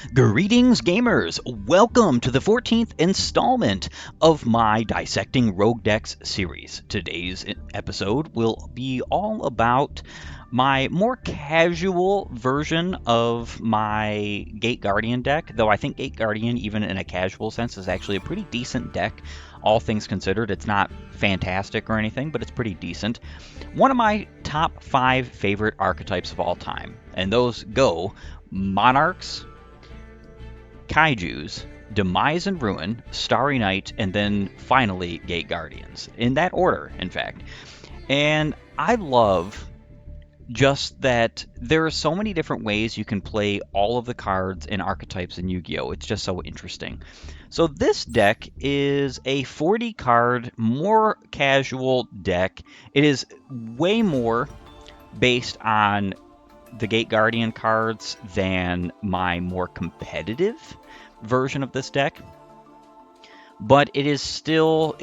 Greetings, gamers! Welcome to the 14th installment of my Dissecting Rogue Decks series. Today's episode will be all about my more casual version of my Gate Guardian deck, though I think Gate Guardian, even in a casual sense, is actually a pretty decent deck, all things considered. It's not fantastic or anything, but it's pretty decent. One of my top 5 favorite archetypes of all time, and those go Monarchs, Kaijus, Demise and Ruin, Starry Night, and then finally Gate Guardians. In that order, in fact. And I love just that there are so many different ways you can play all of the cards and archetypes in Yu-Gi-Oh! It's just so interesting. So this deck is a 40 card, more casual deck. It is way more based on the Gate Guardian cards than my more competitive version of this deck, but it is still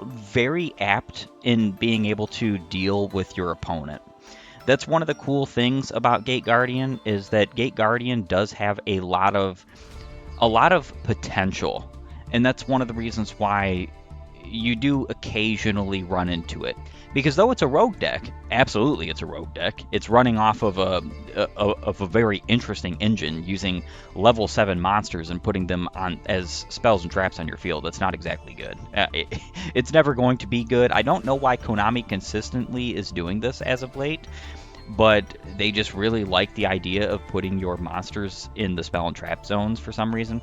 very apt in being able to deal with your opponent. That's one of the cool things about Gate Guardian, is that Gate Guardian does have a lot of potential, and that's one of the reasons why you do occasionally run into it. Because though it's a rogue deck, absolutely it's a rogue deck. It's running off of a very interesting engine, using level 7 monsters and putting them on as spells and traps on your field. That's not exactly good. It's never going to be good. I don't know why Konami consistently is doing this as of late, but they just really like the idea of putting your monsters in the spell and trap zones for some reason.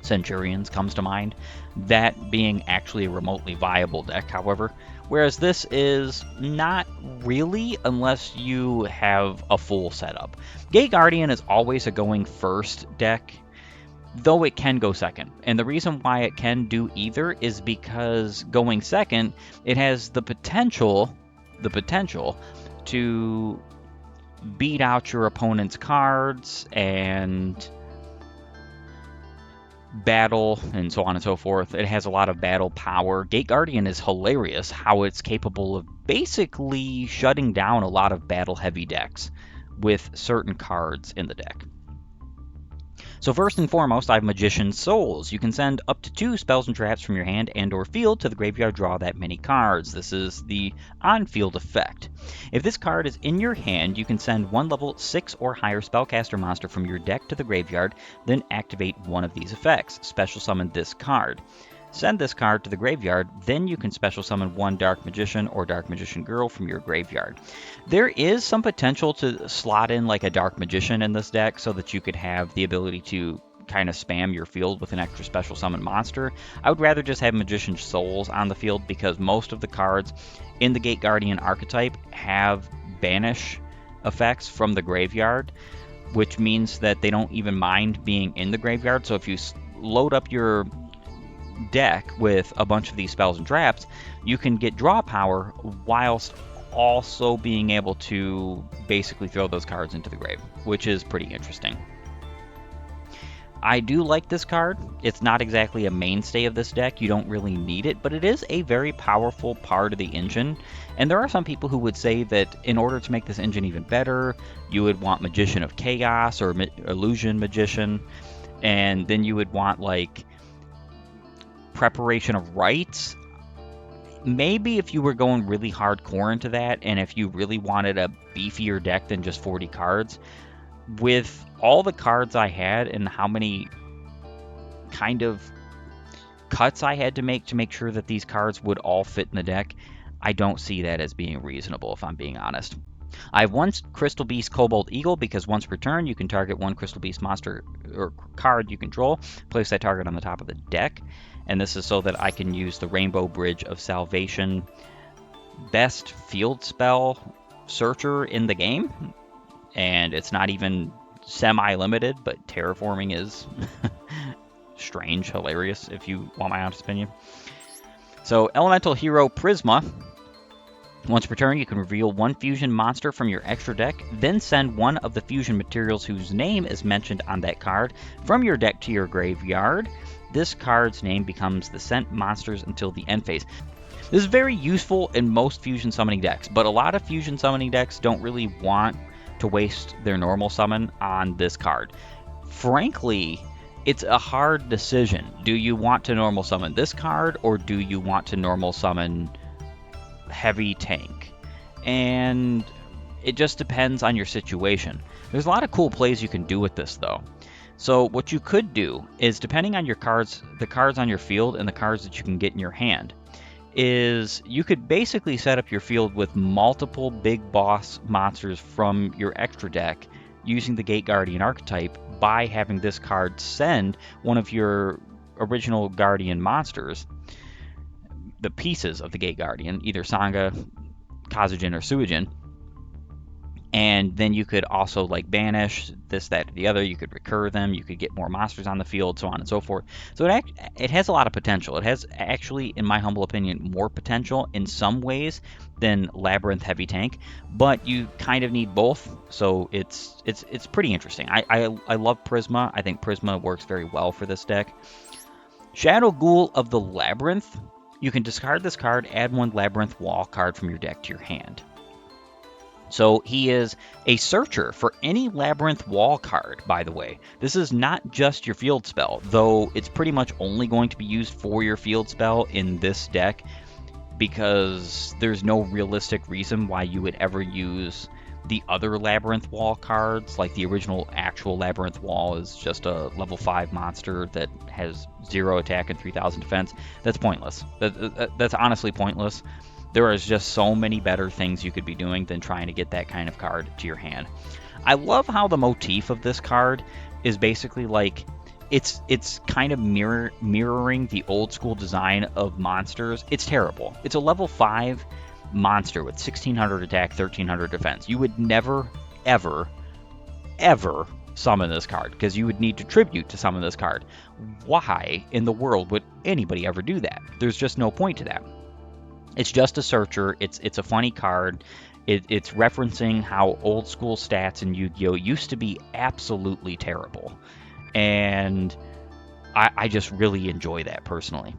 Centurions comes to mind, that being actually a remotely viable deck, however, whereas this is not really unless you have a full setup. Gate Guardian is always a going first deck, though it can go second, and the reason why it can do either is because going second, it has the potential to beat out your opponent's cards and battle and so on and so forth. It has a lot of battle power. Gate Guardian is hilarious how it's capable of basically shutting down a lot of battle heavy decks with certain cards in the deck. So first and foremost, I have Magician's Souls. You can send up to 2 spells and traps from your hand and or field to the graveyard, draw that many cards. This is the on-field effect. If this card is in your hand, you can send 1 level 6 or higher spellcaster monster from your deck to the graveyard, then activate one of these effects. Special summon this card. Send this card to the graveyard, then you can special summon 1 Dark Magician or Dark Magician Girl from your graveyard. There is some potential to slot in like a Dark Magician in this deck so that you could have the ability to kind of spam your field with an extra special summon monster. I would rather just have Magician's Souls on the field because most of the cards in the Gate Guardian archetype have banish effects from the graveyard, which means that they don't even mind being in the graveyard. So if you load up your deck with a bunch of these spells and traps, you can get draw power whilst also being able to basically throw those cards into the grave, which is pretty interesting. I do like this card. It's not exactly a mainstay of this deck. You don't really need it, but it is a very powerful part of the engine. And there are some people who would say that in order to make this engine even better, you would want Magician of Chaos or Illusion Magician, and then you would want like Preparation of Rites. Maybe if you were going really hardcore into that, and if you really wanted a beefier deck than just 40 cards, with all the cards I had and how many kind of cuts I had to make sure that these cards would all fit in the deck, I don't see that as being reasonable, if I'm being honest. I have 1 Crystal Beast Cobalt Eagle because once per turn you can target 1 Crystal Beast monster or card you control, place that target on the top of the deck, and this is so that I can use the Rainbow Bridge of Salvation, best field spell searcher in the game, and it's not even semi-limited, but terraforming is strange, hilarious, if you want my honest opinion. So Elemental Hero Prisma. Once per turn, you can reveal 1 fusion monster from your extra deck, then send 1 of the fusion materials whose name is mentioned on that card from your deck to your graveyard. This card's name becomes the sent monsters until the end phase. This is very useful in most fusion summoning decks, but a lot of fusion summoning decks don't really want to waste their normal summon on this card. Frankly, it's a hard decision. Do you want to normal summon this card, or do you want to normal summon heavy tank? And it just depends on your situation. There's a lot of cool plays you can do with this, though. So what you could do is, depending on your cards, the cards on your field and the cards that you can get in your hand, is you could basically set up your field with multiple big boss monsters from your extra deck using the Gate Guardian archetype by having this card send one of your original Guardian monsters, the pieces of the Gate Guardian, either Sangha, Kazujin, or Suijin. And then you could also like banish this, that, or the other. You could recur them. You could get more monsters on the field, so on and so forth. So it has a lot of potential. It has actually, in my humble opinion, more potential in some ways than Labyrinth Heavy Tank. But you kind of need both, so it's pretty interesting. I love Prisma. I think Prisma works very well for this deck. Shadow Ghoul of the Labyrinth. You can discard this card, add one Labyrinth Wall card from your deck to your hand. So he is a searcher for any Labyrinth Wall card, by the way. This is not just your field spell, though it's pretty much only going to be used for your field spell in this deck, because there's no realistic reason why you would ever use the other Labyrinth Wall cards. Like the original actual Labyrinth Wall is just a level 5 monster that has 0 attack and 3000 defense. That's pointless. That's honestly pointless. There is just so many better things you could be doing than trying to get that kind of card to your hand. I love how the motif of this card is basically like it's kind of mirroring the old school design of monsters. It's terrible. It's a level 5 monster with 1600 attack, 1300 defense. You would never, ever, ever summon this card because you would need to tribute to summon this card. Why in the world would anybody ever do that? There's just no point to that. It's just a searcher. It's a funny card. It's referencing how old school stats in Yu-Gi-Oh! Used to be absolutely terrible. And I just really enjoy that personally.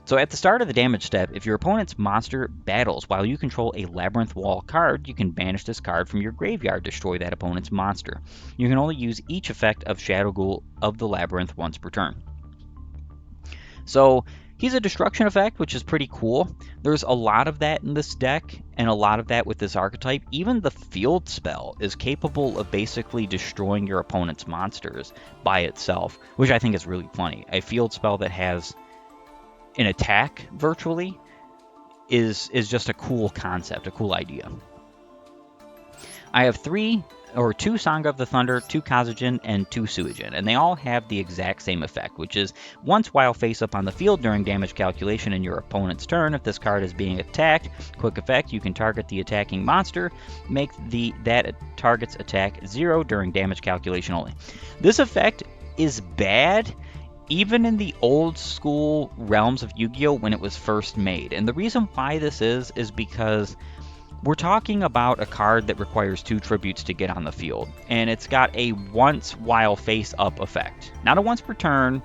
So at the start of the damage step, if your opponent's monster battles while you control a Labyrinth Wall card, you can banish this card from your graveyard to destroy that opponent's monster. You can only use each effect of Shadow Ghoul of the Labyrinth once per turn. So he's a destruction effect, which is pretty cool. There's a lot of that in this deck, and a lot of that with this archetype. Even the field spell is capable of basically destroying your opponent's monsters by itself, which I think is really funny. A field spell that has an attack virtually is just a cool concept, a cool idea. I have two Sangha of the Thunder, 2 Kazujin, and 2 Suijin, and they all have the exact same effect, which is once while face up on the field during damage calculation in your opponent's turn, if this card is being attacked, quick effect, you can target the attacking monster, make that target's attack 0 during damage calculation only. This effect is bad even in the old school realms of Yu-Gi-Oh! When it was first made, and the reason why this is because we're talking about a card that requires 2 tributes to get on the field, and it's got a once while face up effect. Not a once per turn,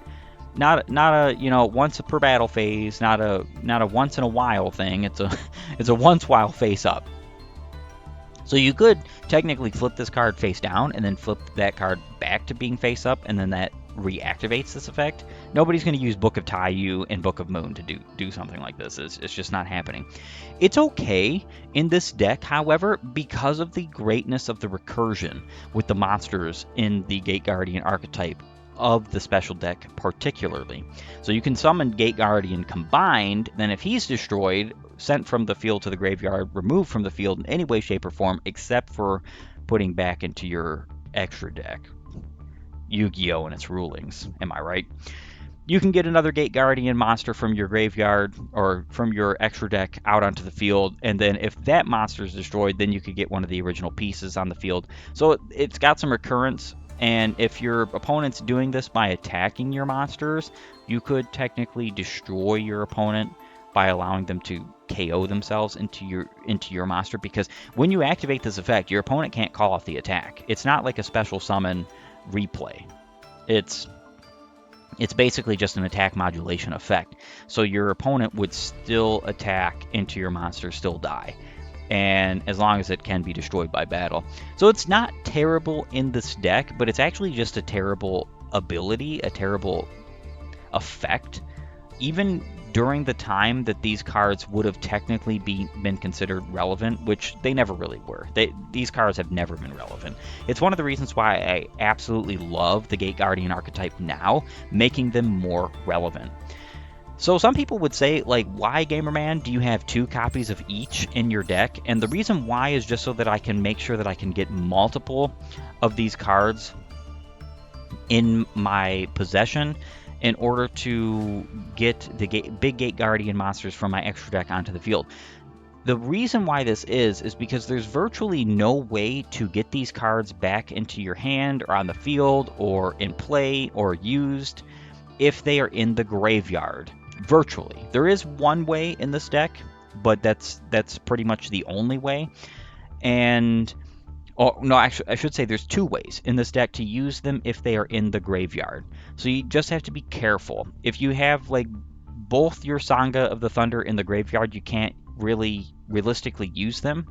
not a once per battle phase, not a once in a while thing. It's a once while face up. So you could technically flip this card face down and then flip that card back to being face up, and then that reactivates this effect. Nobody's going to use Book of Taiyu and Book of Moon to do something like this. It's just not happening. It's okay in this deck, however, because of the greatness of the recursion with the monsters in the Gate Guardian archetype of the special deck particularly. So you can summon Gate Guardian combined, then if he's destroyed, sent from the field to the graveyard, removed from the field in any way, shape, or form, except for putting back into your extra deck. Yu-Gi-Oh! And its rulings, am I right? You can get another Gate Guardian monster from your graveyard or from your extra deck out onto the field, and then if that monster is destroyed, then you could get one of the original pieces on the field. So it's got some recurrence, and if your opponent's doing this by attacking your monsters, you could technically destroy your opponent by allowing them to KO themselves into your monster, because when you activate this effect, your opponent can't call off the attack. It's not like a special summon replay. It's basically just an attack modulation effect. So your opponent would still attack into your monster, still die. and as long as it can be destroyed by battle. So it's not terrible in this deck, but it's actually just a terrible ability, a terrible effect. Even during the time that these cards would have technically been considered relevant, which they never really were. These cards have never been relevant. It's one of the reasons why I absolutely love the Gate Guardian archetype now, making them more relevant. So some people would say, like, why, Gamerman, do you have 2 copies of each in your deck? And the reason why is just so that I can make sure that I can get multiple of these cards in my possession in order to get the big Gate Guardian monsters from my extra deck onto the field. The reason why this is because there's virtually no way to get these cards back into your hand or on the field or in play or used if they are in the graveyard. Virtually. There is one way in this deck, but that's pretty much the only way. And oh, no, actually, I should say there's 2 ways in this deck to use them if they are in the graveyard. So you just have to be careful. If you have, like, both your Sangha of the Thunder in the graveyard, you can't really realistically use them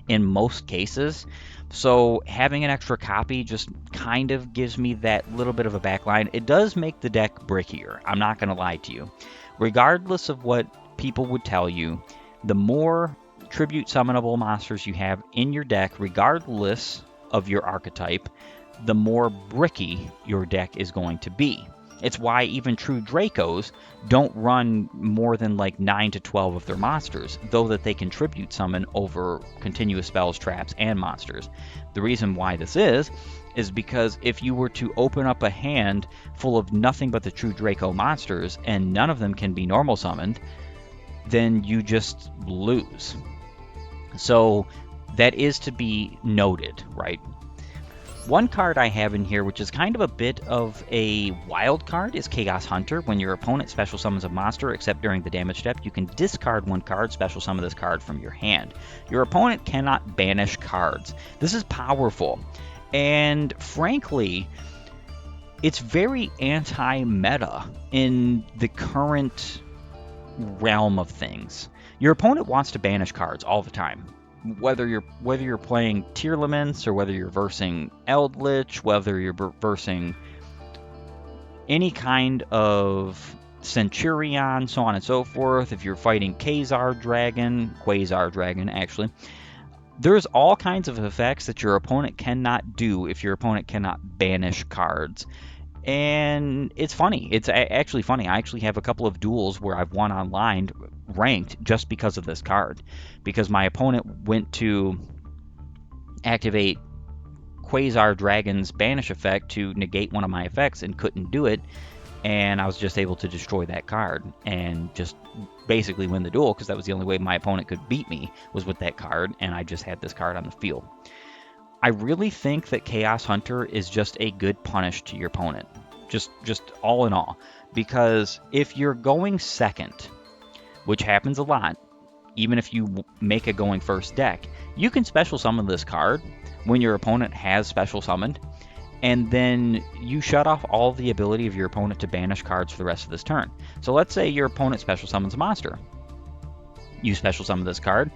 in most cases. So having an extra copy just kind of gives me that little bit of a backline. It does make the deck brickier, I'm not going to lie to you. Regardless of what people would tell you, the more tribute summonable monsters you have in your deck, regardless of your archetype, the more bricky your deck is going to be. It's why even true Dracos don't run more than like 9 to 12 of their monsters, though that they can tribute summon over continuous spells, traps, and monsters. The reason why this is because if you were to open up a hand full of nothing but the true Draco monsters and none of them can be normal summoned, then you just lose. So that is to be noted, right? One card I have in here, which is kind of a bit of a wild card, is Chaos Hunter. When your opponent special summons a monster, except during the damage step, you can discard 1 card, special summon this card from your hand. Your opponent cannot banish cards. This is powerful, and frankly, it's very anti-meta in the current realm of things. Your opponent wants to banish cards all the time. Whether you're playing Tearlaments or whether you're versing Eldritch, whether you're versing any kind of Centurion, so on and so forth, if you're fighting Quasar Dragon, actually, there's all kinds of effects that your opponent cannot do if your opponent cannot banish cards. And it's funny. It's actually funny. I actually have a couple of duels where I've won online ranked just because of this card. Because my opponent went to activate Quasar Dragon's banish effect to negate one of my effects and couldn't do it. And I was just able to destroy that card and just basically win the duel, because that was the only way my opponent could beat me was with that card, and I just had this card on the field. I really think that Chaos Hunter is just a good punish to your opponent, just all in all, because if you're going second, which happens a lot, even if you make a going first deck, you can special summon this card when your opponent has special summoned, and then you shut off all the ability of your opponent to banish cards for the rest of this turn. So let's say your opponent special summons a monster. You special summon this card,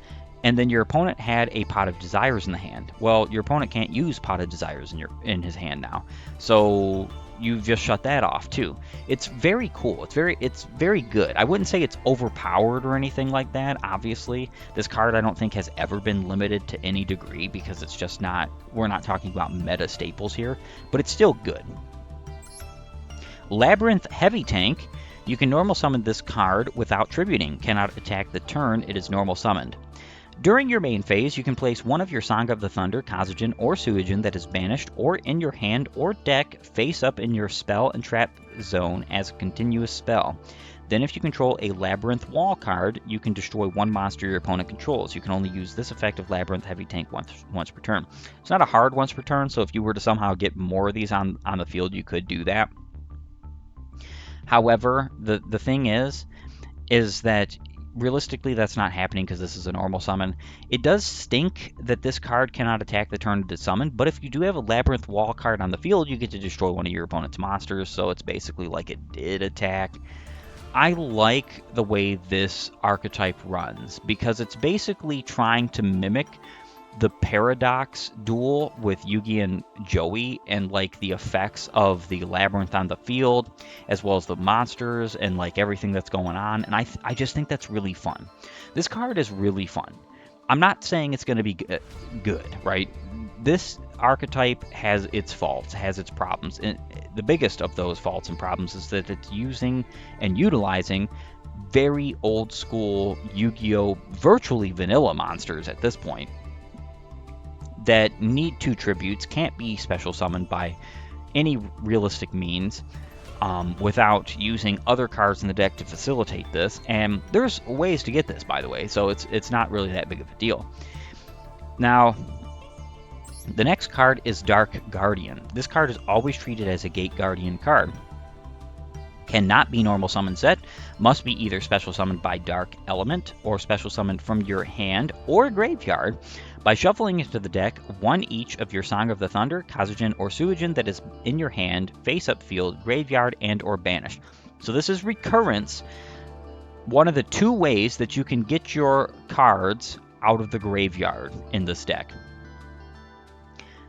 and then your opponent had a Pot of Desires in the hand. Well, your opponent can't use Pot of Desires in his hand now. So you've just shut that off too. It's very cool. It's very good. I wouldn't say it's overpowered or anything like that. Obviously, this card I don't think has ever been limited to any degree, because it's just not, we're not talking about meta staples here, but it's still good. Labyrinth Heavy Tank. You can normal summon this card without tributing. Cannot attack the turn it is normal summoned. During your main phase, you can place one of your Sangha of the Thunder, Kazajan, or Suijin that is banished or in your hand or deck face up in your spell and trap zone as a continuous spell. Then if you control a Labyrinth Wall card, you can destroy 1 monster your opponent controls. You can only use this effect of Labyrinth Heavy Tank once per turn. It's not a hard once per turn, so if you were to somehow get more of these on the field, you could do that. However, the thing is that realistically that's not happening because this is a normal summon. It does stink that this card cannot attack the turn it is summoned, but if you do have a Labyrinth Wall card on the field, you get to destroy one of your opponent's monsters, so it's basically like it did attack. I like the way this archetype runs because it's basically trying to mimic the paradox duel with Yugi and Joey and like the effects of the labyrinth on the field as well as the monsters and like everything that's going on, and I just think that's really fun. This card is really fun. I'm not saying it's going to be good, right? This archetype has its faults, has its problems, and the biggest of those faults and problems is that it's using and utilizing very old school Yu-Gi-Oh! Virtually vanilla monsters at this point that need 2 tributes, can't be special summoned by any realistic means without using other cards in the deck to facilitate this. And there's ways to get this, by the way, so it's not really that big of a deal. Now, the next card is Dark Guardian. This card is always treated as a Gate Guardian card. Cannot be normal summon set, must be either special summoned by Dark Element or special summoned from your hand or graveyard by shuffling into the deck 1 each of your Song of the Thunder, Kazugen, or Suijin that is in your hand, face-up field, graveyard, and or banished. So this is recurrence, one of the 2 ways that you can get your cards out of the graveyard in this deck.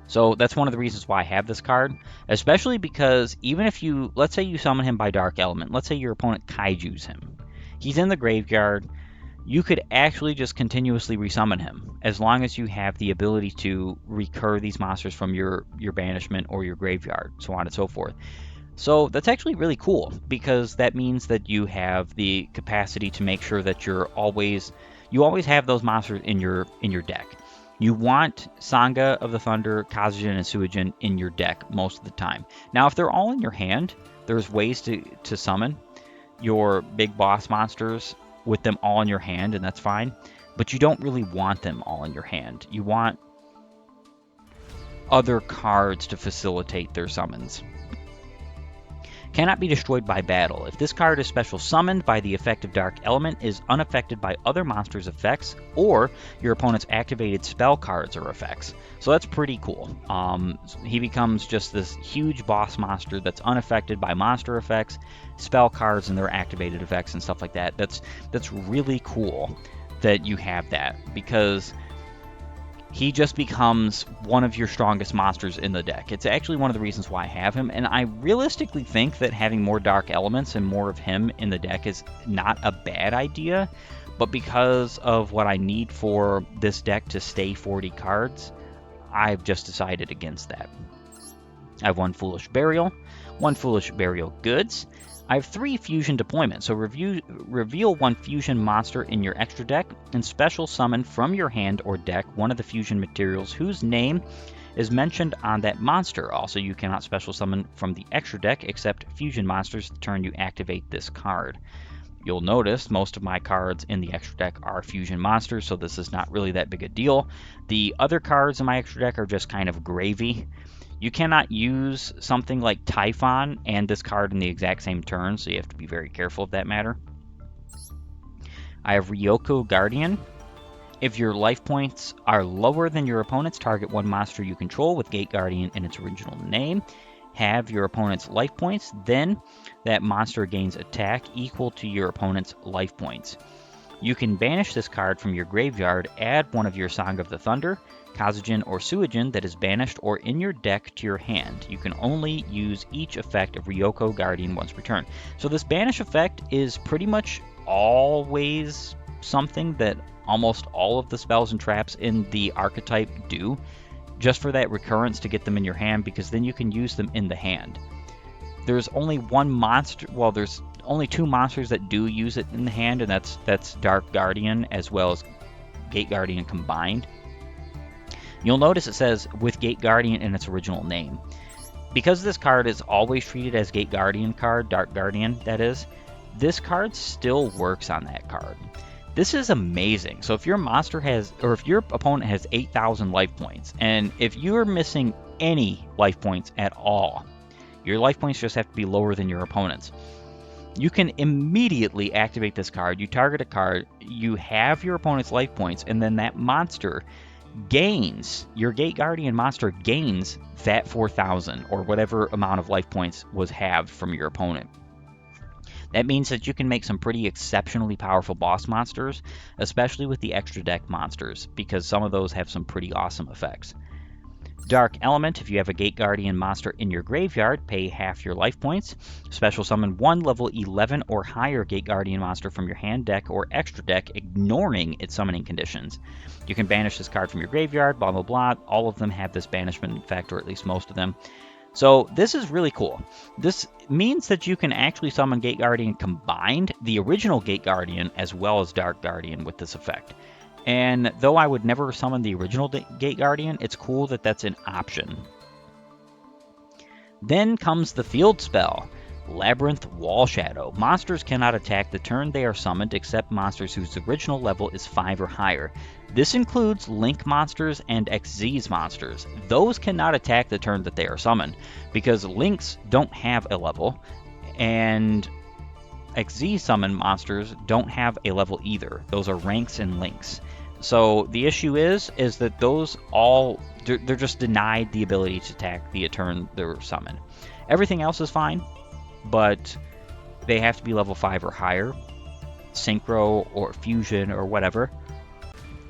So that's one of the reasons why I have this card, especially because even if you, let's say you summon him by Dark Element, let's say your opponent kaijus him, he's in the graveyard, you could actually just continuously resummon him as long as you have the ability to recur these monsters from your banishment or your graveyard, so on and so forth. So that's actually really cool because that means that you have the capacity to make sure that you always have those monsters in your deck. You want Sanga of the Thunder, Kazugen, and Suijin in your deck most of the time. Now, if they're all in your hand, there's ways to summon your big boss monsters with them all in your hand, and that's fine. But you don't really want them all in your hand. You want other cards to facilitate their summons. Cannot be destroyed by battle. If this card is special summoned by the effect of Dark Element, is unaffected by other monsters' effects or your opponent's activated spell cards or effects. So that's pretty cool. He becomes just this huge boss monster that's unaffected by monster effects, spell cards, and their activated effects and stuff like that. That's really cool that you have that because he just becomes one of your strongest monsters in the deck. It's actually one of the reasons why I have him, and I realistically think that having more Dark Elements and more of him in the deck is not a bad idea, but because of what I need for this deck to stay 40 cards, I've just decided against that. I have 1 Foolish Burial, 1 Foolish Burial Goods. I have 3 fusion deployments, so reveal 1 fusion monster in your extra deck and special summon from your hand or deck 1 of the fusion materials whose name is mentioned on that monster. Also, you cannot special summon from the extra deck except fusion monsters the turn you activate this card. You'll notice most of my cards in the extra deck are fusion monsters, so this is not really that big a deal. The other cards in my extra deck are just kind of gravy. You cannot use something like Typhon and this card in the exact same turn, so you have to be very careful of that matter. I have Ryoko Guardian. If your life points are lower than your opponent's, target 1 monster you control with Gate Guardian in its original name. Have your opponent's life points, then that monster gains attack equal to your opponent's life points. You can banish this card from your graveyard, add 1 of your Song of the Thunder, Kazugen, or Suijin that is banished or in your deck to your hand. You can only use each effect of Ryoko Guardian once per turn. So this banish effect is pretty much always something that almost all of the spells and traps in the archetype do, just for that recurrence to get them in your hand, because then you can use them in the hand. There's only 1 monster, well, there's only 2 monsters that do use it in the hand, and that's Dark Guardian as well as Gate Guardian combined. You'll notice it says with Gate Guardian in its original name. Because this card is always treated as Gate Guardian card, Dark Guardian that is, this card still works on that card. This is amazing. So if your monster has, or if your opponent has 8,000 life points, and if you're missing any life points at all, your life points just have to be lower than your opponent's. You can immediately activate this card. You target a card, you have your opponent's life points, and then that monster gains, your Gate Guardian monster gains that 4,000 or whatever amount of life points was halved from your opponent. That means that you can make some pretty exceptionally powerful boss monsters, especially with the extra deck monsters, because some of those have some pretty awesome effects. Dark Element, if you have a Gate Guardian monster in your graveyard, pay half your life points. Special summon one level 11 or higher Gate Guardian monster from your hand, deck, or extra deck, ignoring its summoning conditions. You can banish this card from your graveyard, blah blah blah. All of them have this banishment effect, or at least most of them. So this is really cool. This means that you can actually summon Gate Guardian combined, the original Gate Guardian, as well as Dark Guardian with this effect. And though I would never summon the original Gate Guardian, it's cool that that's an option. Then comes the field spell, Labyrinth Wall Shadow. Monsters cannot attack the turn they are summoned except monsters whose original level is 5 or higher. This includes Link monsters and Xyz monsters. Those cannot attack the turn that they are summoned, because Links don't have a level, and Xyz summon monsters don't have a level either. Those are ranks and links. So the issue is that those all, they're just denied the ability to attack the turn they're summoned. Everything else is fine, but they have to be level 5 or higher, synchro or fusion or whatever.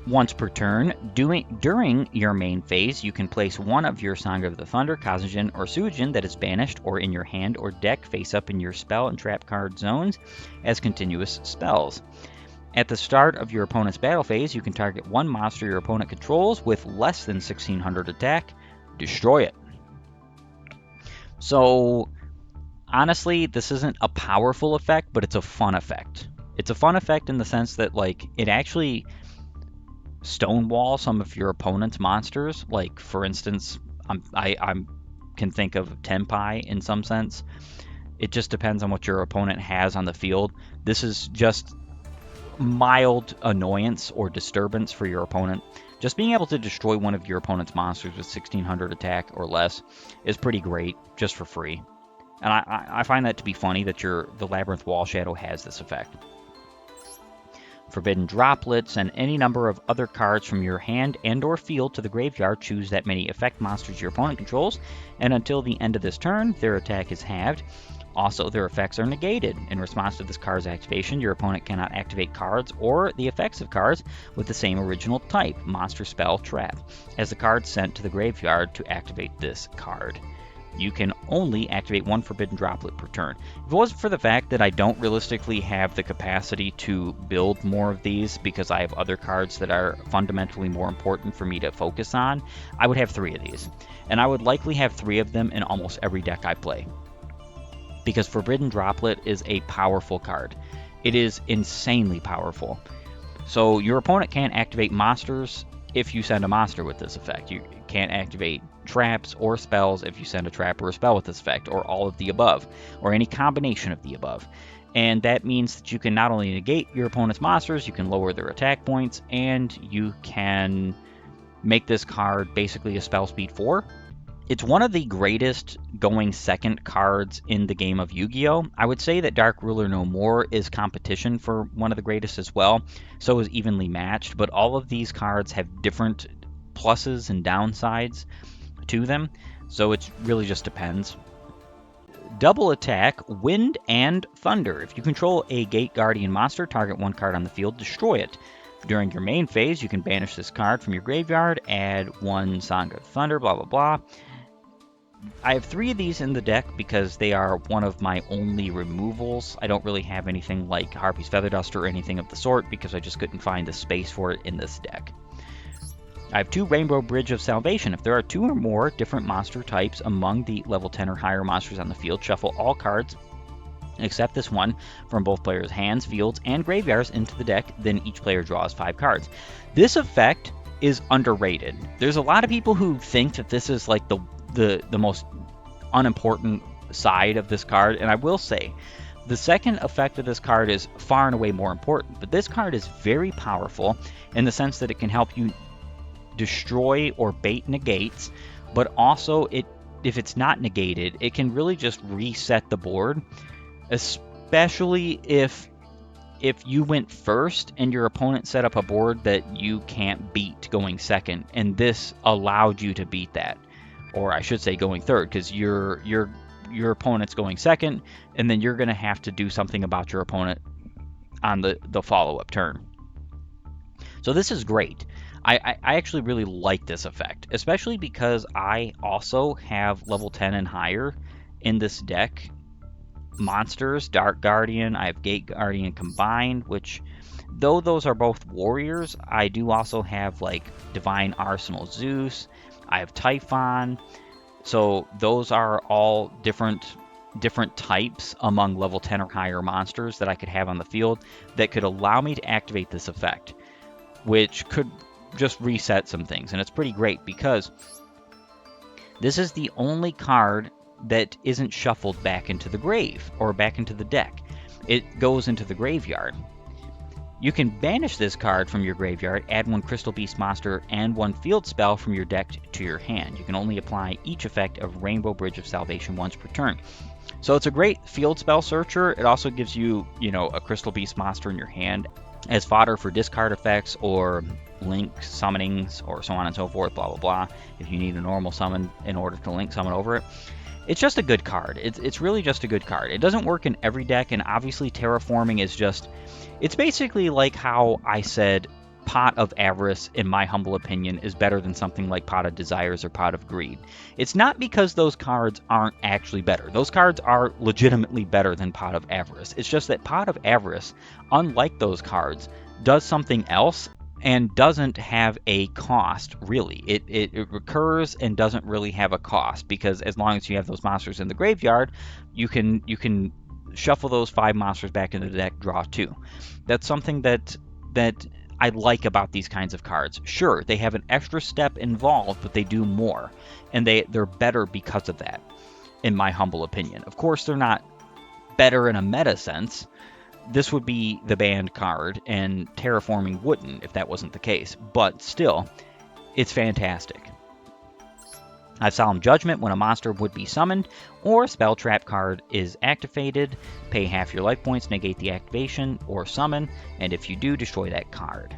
Once per turn, during your main phase, you can place one of your Song of the Thunder, Kazugen, or Suijin that is banished or in your hand or deck face up in your spell and trap card zones as continuous spells. At the start of your opponent's battle phase, you can target one monster your opponent controls with less than 1600 attack, destroy it. So, honestly, this isn't a powerful effect, but it's a fun effect. It's a fun effect in the sense that, like, it actually stonewall some of your opponent's monsters. Like, for instance, I can think of Tenpai in some sense. It just depends on what your opponent has on the field. This is just mild annoyance or disturbance for your opponent. Just being able to destroy one of your opponent's monsters with 1600 attack or less is pretty great, just for free. And I find that to be funny that the Labyrinth Wall Shadow has this effect. Forbidden Droplets and any number of other cards from your hand and or field to the graveyard. Choose that many effect monsters your opponent controls, and until the end of this turn, their attack is halved. Also, their effects are negated. In response to this card's activation, your opponent cannot activate cards or the effects of cards with the same original type, monster, spell, trap, as the card sent to the graveyard to activate this card. You can only activate one Forbidden Droplet per turn. If it wasn't for the fact that I don't realistically have the capacity to build more of these because I have other cards that are fundamentally more important for me to focus on, I would have 3 of these. And I would likely have 3 of them in almost every deck I play, because Forbidden Droplet is a powerful card. It is insanely powerful. So your opponent can't activate monsters if you send a monster with this effect. You can't activate traps or spells if you send a trap or a spell with this effect, or all of the above, or any combination of the above. And that means that you can not only negate your opponent's monsters, you can lower their attack points, and you can make this card basically a spell speed 4. It's one of the greatest going second cards in the game of Yu-Gi-Oh! I would say that Dark Ruler No More is competition for one of the greatest as well, so is evenly matched, but all of these cards have different pluses and downsides to them, so it really just depends. Double attack, Wind and Thunder. If you control a Gate Guardian monster, target one card on the field, destroy it. During your main phase, you can banish this card from your graveyard, add one Song of Thunder, blah blah blah. I have 3 of these in the deck because they are one of my only removals. I don't really have anything like Harpy's Feather Duster or anything of the sort because I just couldn't find the space for it in this deck. I have 2 Rainbow Bridge of Salvation. If there are 2 or more different monster types among the level 10 or higher monsters on the field, shuffle all cards except this one from both players' hands, fields, and graveyards into the deck, then each player draws 5 cards. This effect is underrated. There's a lot of people who think that this is like the most unimportant side of this card, and I will say the second effect of this card is far and away more important, but this card is very powerful in the sense that it can help you destroy or bait negates, but also if it's not negated, it can really just reset the board, especially if you went first and your opponent set up a board that you can't beat going second, and this allowed you to beat that. Or I should say going third, because your your opponent's going second, and then you're going to have to do something about your opponent on the follow-up turn. So this is great. I actually really like this effect, especially because I also have level 10 and higher in this deck. Monsters, Dark Guardian, I have Gate Guardian combined, which, though those are both warriors, I do also have like Divine Arsenal Zeus, I have Typhon, so those are all different types among level 10 or higher monsters that I could have on the field that could allow me to activate this effect, which could just reset some things. And it's pretty great because this is the only card that isn't shuffled back into the grave or back into the deck. It goes into the graveyard. You can banish this card from your graveyard, add one Crystal Beast monster and one field spell from your deck to your hand. You can only apply each effect of Rainbow Bridge of Salvation once per turn. So it's a great field spell searcher. It also gives you, a Crystal Beast monster in your hand as fodder for discard effects or link summonings or so on and so forth, blah, blah, blah, if you need a normal summon in order to link summon over it. It's just a good card. It's really just a good card. It doesn't work in every deck, and obviously Terraforming is just... It's basically like how I said Pot of Avarice, in my humble opinion, is better than something like Pot of Desires or Pot of Greed. It's not because those cards aren't actually better. Those cards are legitimately better than Pot of Avarice. It's just that Pot of Avarice, unlike those cards, does something else and doesn't have a cost, really. It recurs and doesn't really have a cost, because as long as you have those monsters in the graveyard, you can shuffle those 5 monsters back into the deck, draw 2. That's something that I like about these kinds of cards. Sure, they have an extra step involved, but they do more, and they're better because of that, in my humble opinion. Of course, they're not better in a meta sense. This would be the banned card, and Terraforming wouldn't if that wasn't the case. But still, it's fantastic. I have Solemn Judgment when a monster would be summoned, or a Spell Trap card is activated. Pay half your life points, negate the activation or summon, and if you do, destroy that card.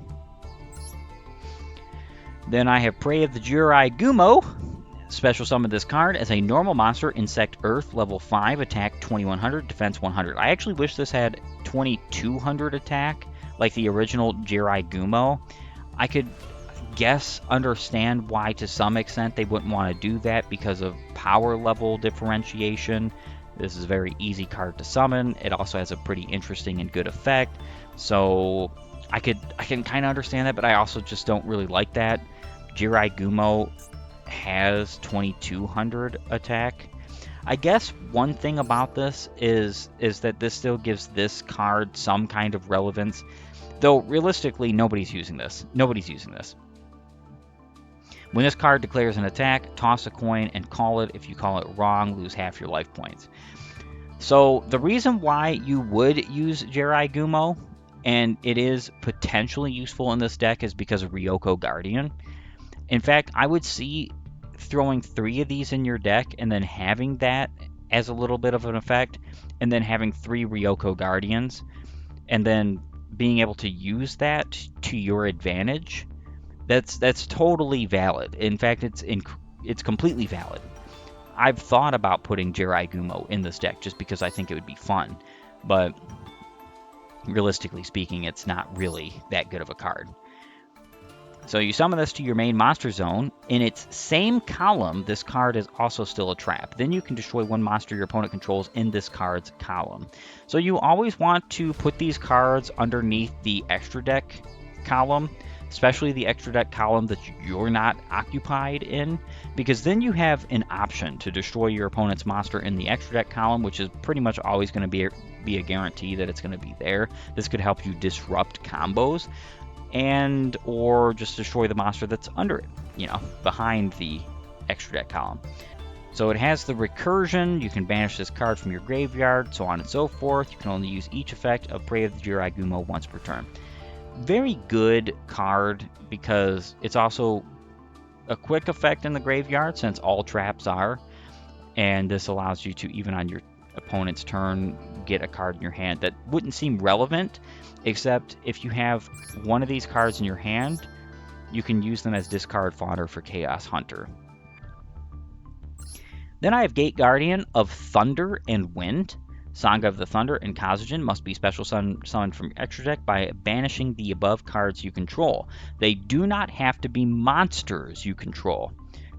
Then I have Prey of the Jirai Gumo. Special summon this card as a normal monster, Insect Earth, level 5, attack 2100, defense 100. I actually wish this had 2200 attack, like the original Jirai Gumo. I could understand why to some extent they wouldn't want to do that because of power level differentiation. This is a very easy card to summon. It also has a pretty interesting and good effect. So I can kind of understand that, but I also just don't really like that. Jirai Gumo has 2200 attack. I guess one thing about this is that this still gives this card some kind of relevance, though realistically nobody's using this. When this card declares an attack, toss a coin and call it. If you call it wrong, lose half your life points. So the reason why you would use Jirai Gumo, and it is potentially useful in this deck, is because of Ryoko Guardian. In fact, I would see throwing 3 of these in your deck and then having that as a little bit of an effect, and then having 3 Ryoko Guardians, and then being able to use that to your advantage. That's totally valid. In fact, it's completely valid. I've thought about putting Jirai Gumo in this deck just because I think it would be fun, but realistically speaking, it's not really that good of a card. So you summon this to your main monster zone. In its same column, this card is also still a trap. Then you can destroy 1 monster your opponent controls in this card's column. So you always want to put these cards underneath the extra deck column, especially the extra deck column that you're not occupied in, because then you have an option to destroy your opponent's monster in the extra deck column, which is pretty much always going to be a guarantee that it's going to be there. This could help you disrupt combos, and or just destroy the monster that's under it, behind the extra deck column. So it has the recursion. You can banish this card from your graveyard, so on and so forth. You can only use each effect of Prey of the Jirai Gumo once per turn. Very good card because it's also a quick effect in the graveyard, since all traps are, and this allows you to, even on your opponent's turn, get a card in your hand that wouldn't seem relevant, except if you have one of these cards in your hand, you can use them as discard fodder for Chaos Hunter. Then I have Gate Guardian of Thunder and Wind. Song of the Thunder and Kazugen must be special summoned from your extra deck by banishing the above cards you control. They do not have to be monsters you control.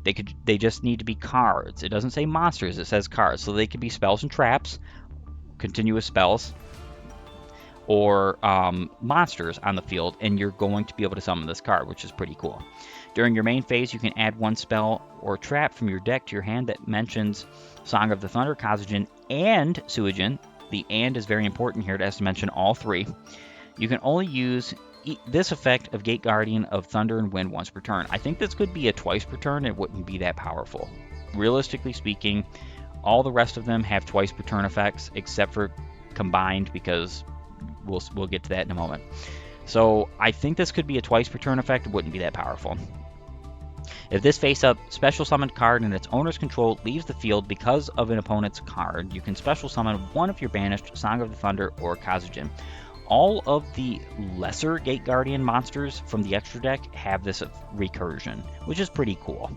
They just need to be cards. It doesn't say monsters, it says cards. So they could be spells and traps, continuous spells, or monsters on the field, and you're going to be able to summon this card, which is pretty cool. During your main phase, you can add one spell or trap from your deck to your hand that mentions Song of the Thunder, Kazugen, and Suijin. The and is very important here. It has to mention all three. You can only use this effect of Gate Guardian of Thunder and Wind once per turn. I think this could be a twice per turn. It wouldn't be that powerful. Realistically speaking, all the rest of them have twice per turn effects, except for Combined, because we'll get to that in a moment. So I think this could be a twice per turn effect. It wouldn't be that powerful. If this face-up special summoned card in its owner's control leaves the field because of an opponent's card, you can special summon one of your banished Song of the Thunder or Kazugen. All of the lesser Gate Guardian monsters from the extra deck have this recursion, which is pretty cool.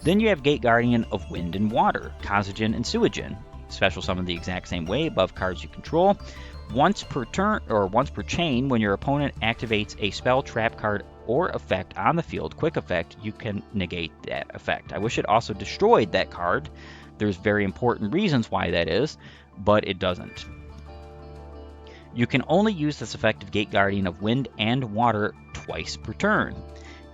Then you have Gate Guardian of Wind and Water, Kazugen and Suijin. Special summon the exact same way above cards you control. Once per turn or once per chain, when your opponent activates a spell, trap card, or effect on the field, quick effect, you can negate that effect. I wish it also destroyed that card. There's very important reasons why that is, but it doesn't. You can only use this effect of Gate Guardian of Wind and Water twice per turn.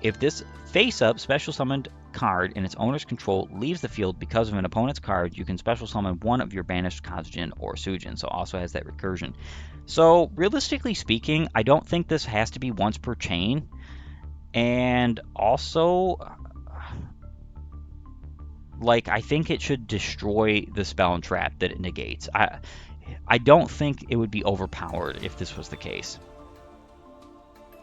If this face-up special summoned card in its owner's control leaves the field because of an opponent's card, you can special summon one of your banished Kazugen or Suijin, so also has that recursion. So realistically speaking, I don't think this has to be once per chain, and also I think it should destroy the spell and trap that it negates. I don't think it would be overpowered if this was the case.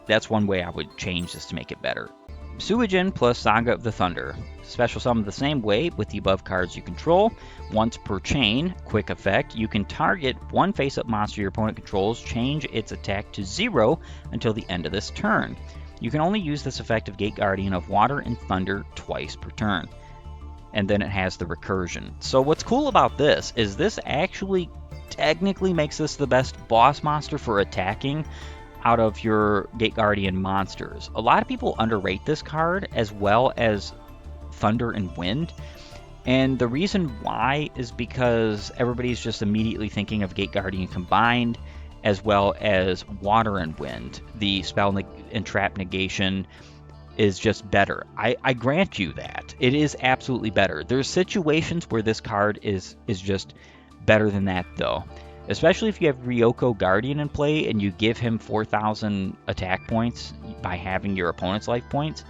That's one way I would change this to make it better. Suijin plus Saga of the Thunder. Special summon the same way with the above cards you control. Once per chain, quick effect, you can target one face-up monster your opponent controls, change its attack to 0 until the end of this turn. You can only use this effect of Gate Guardian of Water and Thunder twice per turn. And then it has the recursion. So what's cool about this is this actually technically makes this the best boss monster for attacking out of your Gate Guardian monsters. A lot of people underrate this card as well as Thunder and Wind. And the reason why is because everybody's just immediately thinking of Gate Guardian combined as well as Water and Wind. The spell and trap negation is just better. I grant you that. It is absolutely better. There's situations where this card is just better than that though. Especially if you have Ryoko Guardian in play and you give him 4,000 attack points by having your opponent's life points,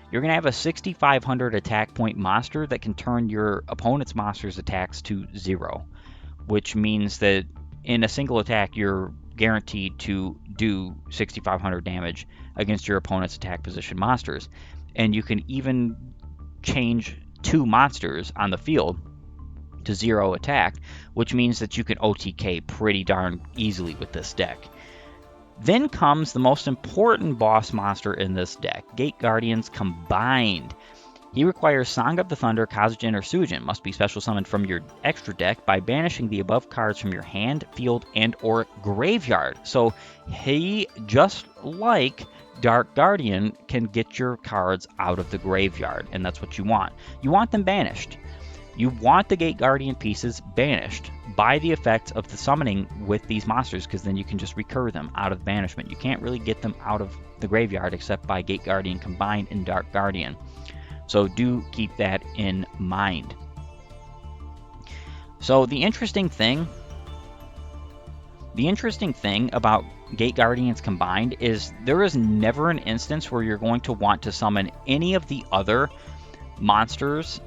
you're going to have a 6,500 attack point monster that can turn your opponent's monster's attacks to 0, which means that in a single attack, you're guaranteed to do 6,500 damage against your opponent's attack position monsters. And you can even change 2 monsters on the field to 0 attack, which means that you can OTK pretty darn easily with this deck. Then comes the most important boss monster in this deck, Gate Guardians Combined. He requires Song of the Thunder, Kazugen, or Suijin. Must be special summoned from your extra deck by banishing the above cards from your hand, field, and or graveyard. So he, just like Dark Guardian, can get your cards out of the graveyard, and that's what you want. You want them banished. You want the Gate Guardian pieces banished by the effects of the summoning with these monsters, because then you can just recur them out of banishment. You can't really get them out of the graveyard except by Gate Guardian Combined and Dark Guardian. So do keep that in mind. So the interesting thing about Gate Guardians Combined is there is never an instance where you're going to want to summon any of the other monsters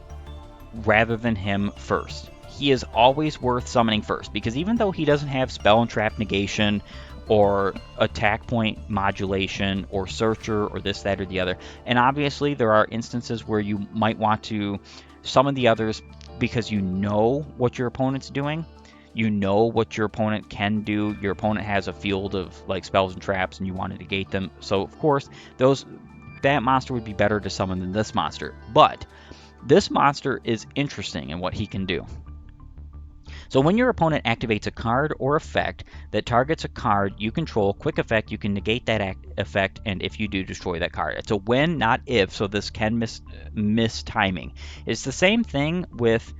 rather than him first. He is always worth summoning first, because even though he doesn't have spell and trap negation or attack point modulation or searcher or this, that, or the other, and obviously there are instances where you might want to summon the others because you know what your opponent's doing, you know what your opponent can do, your opponent has a field of like spells and traps and you want to negate them, so of course that monster would be better to summon than this monster. But This monster is interesting in what he can do. So when your opponent activates a card or effect that targets a card you control, quick effect, you can negate that effect, and if you do, destroy that card. It's a when, not if, so this can miss timing. It's the same thing with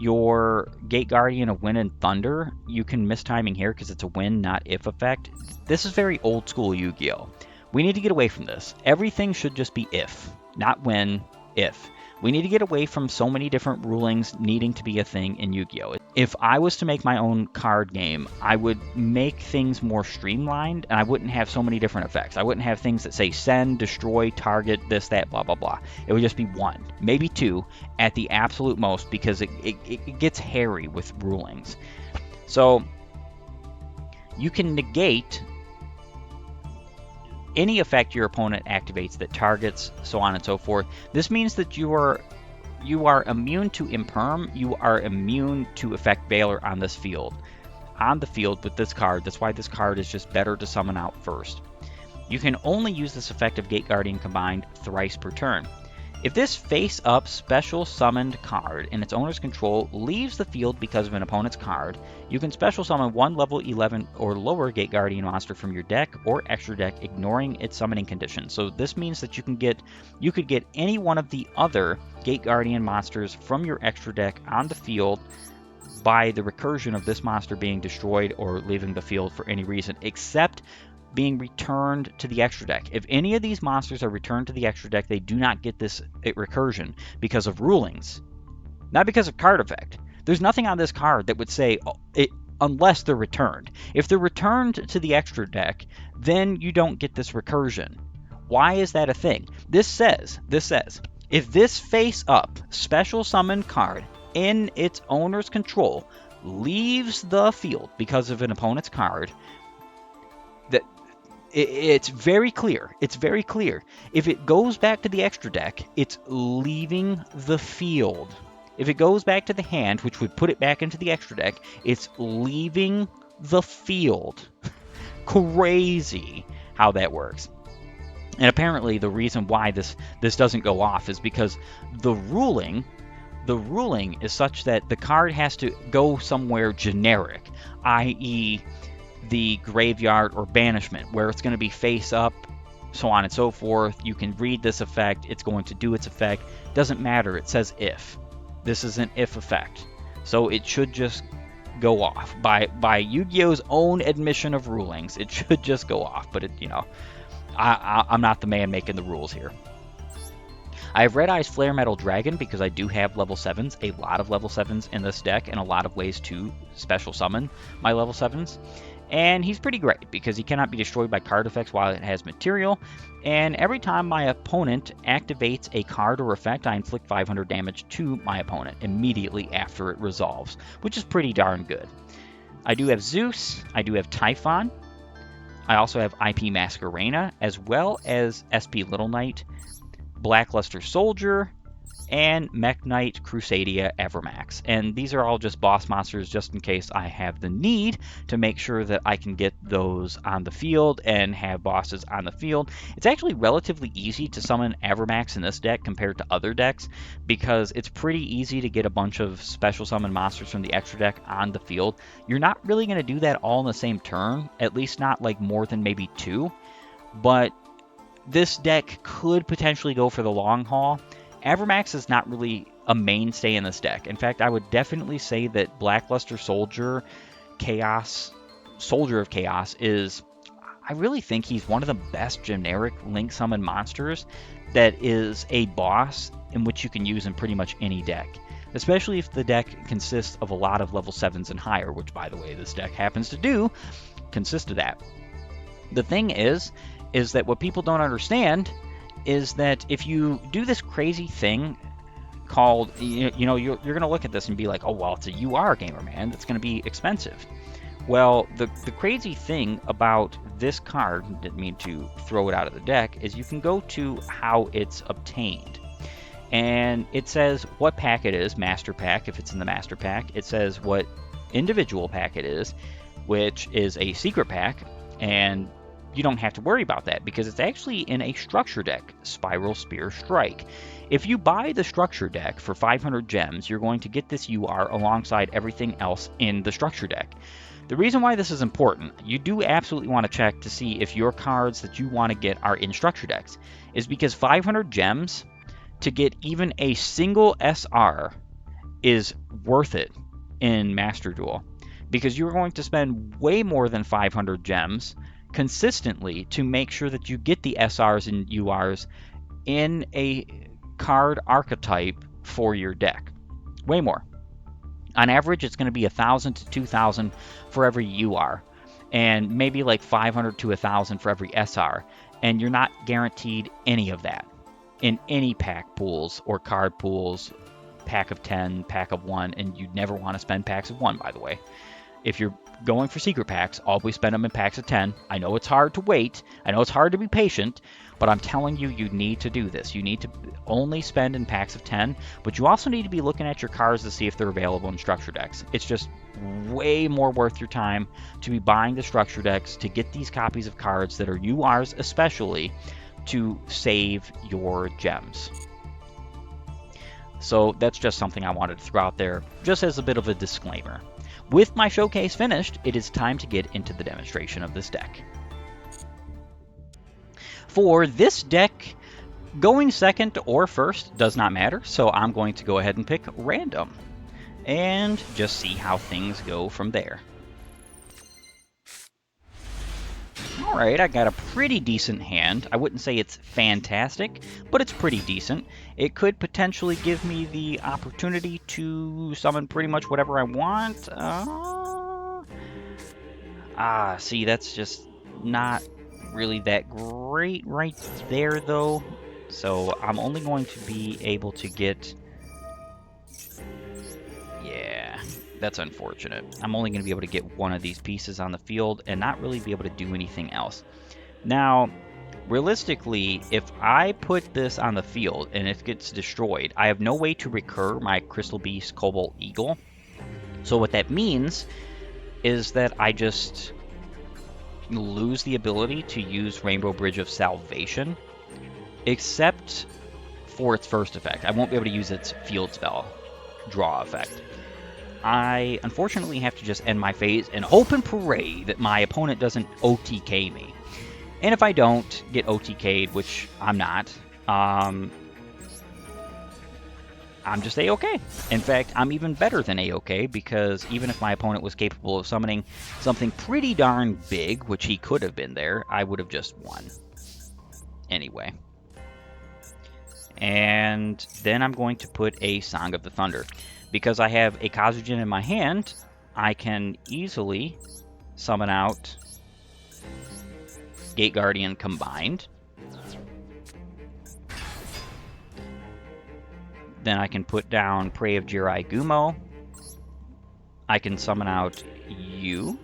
your Gate Guardian of Wind and Thunder. You can miss timing here because it's a when, not if effect. This is very old school Yu-Gi-Oh! We need to get away from this. Everything should just be if, not when, if. We need to get away from so many different rulings needing to be a thing in Yu-Gi-Oh! If I was to make my own card game, I would make things more streamlined, and I wouldn't have so many different effects. I wouldn't have things that say send, destroy, target, this, that, blah, blah, blah. It would just be one, maybe two, at the absolute most, because it gets hairy with rulings. So you can negate any effect your opponent activates that targets, so on and so forth. This means that you are immune to Imperm, you are immune to Effect Veiler on this field. On the field with this card, that's why this card is just better to summon out first. You can only use this effect of Gate Guardian combined thrice per turn. If this face-up special summoned card in its owner's control leaves the field because of an opponent's card, you can special summon one level 11 or lower Gate Guardian monster from your deck or extra deck, ignoring its summoning condition. So this means that you could get any one of the other Gate Guardian monsters from your extra deck on the field by the recursion of this monster being destroyed or leaving the field for any reason, except being returned to the extra deck. If any of these monsters are returned to the extra deck, they do not get this recursion because of rulings, not because of card effect. There's nothing on this card that would say it unless they're returned. If they're returned to the extra deck, then you don't get this recursion. Why is that a thing? This says, if this face-up special summon card in its owner's control leaves the field because of an opponent's card, that it's very clear. It's very clear. If it goes back to the extra deck, it's leaving the field. If it goes back to the hand, which would put it back into the extra deck, it's leaving the field. Crazy how that works. And apparently the reason why this doesn't go off is because the ruling is such that the card has to go somewhere generic, i.e., the graveyard or banishment, where it's going to be face up, so on and so forth. You can read this effect, it's going to do its effect. Doesn't matter, it says if. This is an if effect. So it should just go off. By Yu-Gi-Oh's own admission of rulings, it should just go off. But I'm not the man making the rules here. I have Red Eye's Flare Metal Dragon because I do have level 7s, a lot of level 7s in this deck, and a lot of ways to special summon my level 7s. And he's pretty great because he cannot be destroyed by card effects while it has material. And every time my opponent activates a card or effect, I inflict 500 damage to my opponent immediately after it resolves, which is pretty darn good. I do have Zeus, I do have Typhon, I also have IP Masquerena, as well as SP Little Knight, Blackluster Soldier, and Mech Knight Crusadia Evermax. And these are all just boss monsters just in case I have the need to make sure that I can get those on the field and have bosses on the field. It's actually relatively easy to summon Evermax in this deck compared to other decks because it's pretty easy to get a bunch of special summon monsters from the extra deck on the field. You're not really going to do that all in the same turn, at least not like more than maybe 2, but this deck could potentially go for the long haul. Evermax is not really a mainstay in this deck. In fact, I would definitely say that Blackluster Soldier of Chaos is, I really think he's one of the best generic Link Summon monsters that is a boss in which you can use in pretty much any deck. Especially if the deck consists of a lot of level 7s and higher, which by the way this deck happens to consist of that. The thing is that what people don't understand is that if you do this crazy thing called, you're going to look at this and be like, oh, well, it's a UR Gamerman, that's going to be expensive. Well, the crazy thing about this card, didn't mean to throw it out of the deck, is you can go to how it's obtained. And it says what pack it is, Master Pack, if it's in the Master Pack. It says what individual pack it is, which is a secret pack, and you don't have to worry about that because it's actually in a structure deck, Spiral Spear Strike. If you buy the structure deck for 500 gems, you're going to get this UR alongside everything else in the structure deck. The reason why this is important, you do absolutely want to check to see if your cards that you want to get are in structure decks, is because 500 gems to get even a single SR is worth it in Master Duel, because you're going to spend way more than 500 gems consistently to make sure that you get the SRs and URs in a card archetype for your deck. Way more. On average, it's going to be 1,000 to 2,000 for every UR, and maybe like 500 to 1,000 for every SR, and you're not guaranteed any of that in any pack pools or card pools, pack of 10, pack of 1, and you'd never want to spend packs of 1, by the way. If you're going for secret packs, always spend them in packs of 10. I know it's hard to wait. I know it's hard to be patient, but I'm telling you, you need to do this. You need to only spend in packs of 10, but you also need to be looking at your cards to see if they're available in structure decks. It's just way more worth your time to be buying the structure decks to get these copies of cards that are URs especially to save your gems. So that's just something I wanted to throw out there, just as a bit of a disclaimer. With my showcase finished, it is time to get into the demonstration of this deck. For this deck, going second or first does not matter, so I'm going to go ahead and pick random and just see how things go from there. Alright, I got a pretty decent hand. I wouldn't say it's fantastic, but it's pretty decent. It could potentially give me the opportunity to summon pretty much whatever I want. See, that's just not really that great right there, though. So I'm only going to be able to get... Yeah, that's unfortunate. I'm only going to be able to get one of these pieces on the field and not really be able to do anything else. Now, realistically, if I put this on the field and it gets destroyed, I have no way to recur my Crystal Beast Cobalt Eagle. So what that means is that I just lose the ability to use Rainbow Bridge of Salvation, except for its first effect. I won't be able to use its field spell draw effect. I unfortunately have to just end my phase and hope and pray that my opponent doesn't OTK me. And if I don't get OTK'd, which I'm not, I'm just A-OK. In fact, I'm even better than A-OK, because even if my opponent was capable of summoning something pretty darn big, which he could have been there, I would have just won. Anyway. And then I'm going to put a Song of the Thunder. Because I have a Kazujin in my hand, I can easily summon out Gate Guardian combined. Then I can put down Prey of Jirai Gumo. I can summon out you.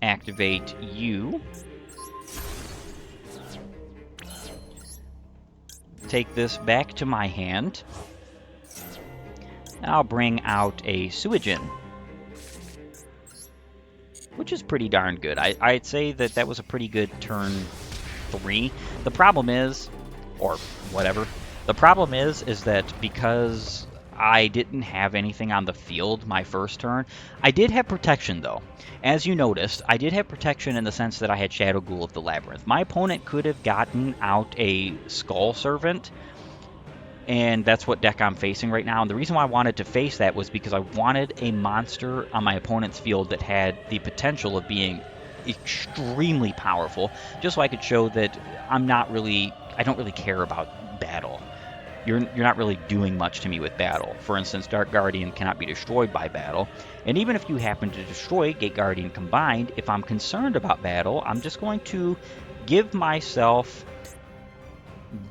Activate you. Take this back to my hand. And I'll bring out a Suijin, which is pretty darn good. I'd say that that was a pretty good turn 3. The problem is, or whatever, the problem is that because I didn't have anything on the field my first turn, I did have protection though. As you noticed, I did have protection in the sense that I had Shadow Ghoul of the Labyrinth. My opponent could have gotten out a Skull Servant, and that's what deck I'm facing right now. And the reason why I wanted to face that was because I wanted a monster on my opponent's field that had the potential of being extremely powerful, just so I could show that I don't really care about battle. You're not really doing much to me with battle. For instance, Dark Guardian cannot be destroyed by battle. And even if you happen to destroy Gate Guardian combined, if I'm concerned about battle, I'm just going to give myself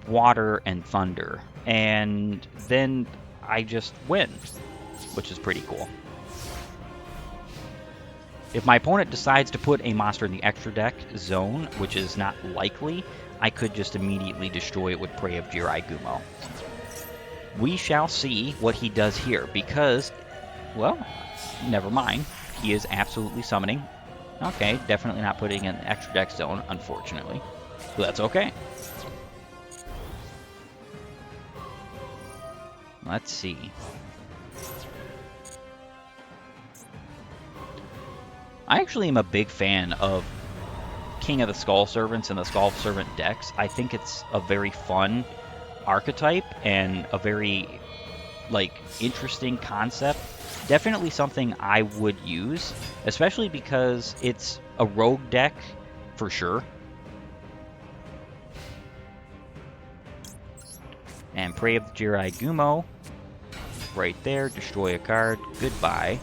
Water and Thunder. And then I just win, which is pretty cool. If my opponent decides to put a monster in the extra deck zone, which is not likely, I could just immediately destroy it with Prey of Jirai Gumo. We shall see what he does here because, well, never mind. He is absolutely summoning. Okay, definitely not putting an extra deck zone, unfortunately. But that's okay. Let's see. I actually am a big fan of King of the Skull Servants and the Skull Servant decks. I think it's a very fun archetype and a very interesting concept. Definitely something I would use, especially because it's a rogue deck for sure. And Prey of the Jirai Gumo, right there, destroy a card, goodbye,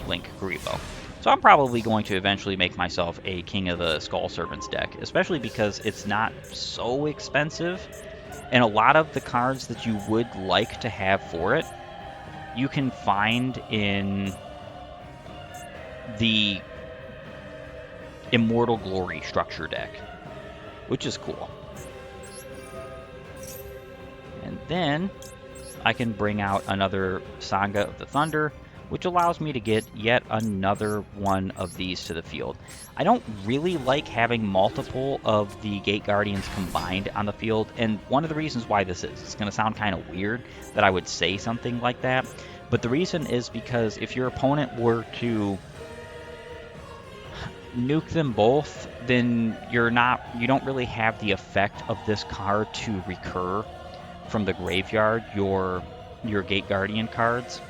Link Karibo. So I'm probably going to eventually make myself a King of the Skull Servants deck, especially because it's not so expensive, and a lot of the cards that you would like to have for it, you can find in the Immortal Glory structure deck, which is cool. And then I can bring out another Sangha of the Thunder, which allows me to get yet another one of these to the field. I don't really like having multiple of the Gate Guardians combined on the field, and one of the reasons why this is, it's going to sound kind of weird that I would say something like that, but the reason is because if your opponent were to nuke them both, then you don't really have the effect of this card to recur from the graveyard your Gate Guardian cards.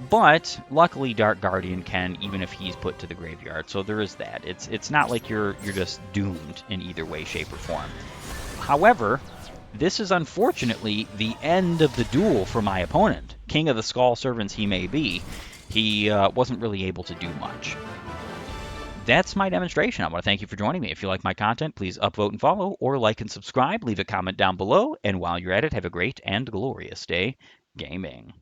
But luckily Dark Guardian can, even if he's put to the graveyard. So there is that. It's not like you're just doomed in either way, shape, or form. However, this is unfortunately the end of the duel for my opponent. King of the Skull Servants he may be, he wasn't really able to do much. That's my demonstration. I want to thank you for joining me. If you like my content, please upvote and follow, or like and subscribe. Leave a comment down below. And while you're at it, have a great and glorious day gaming.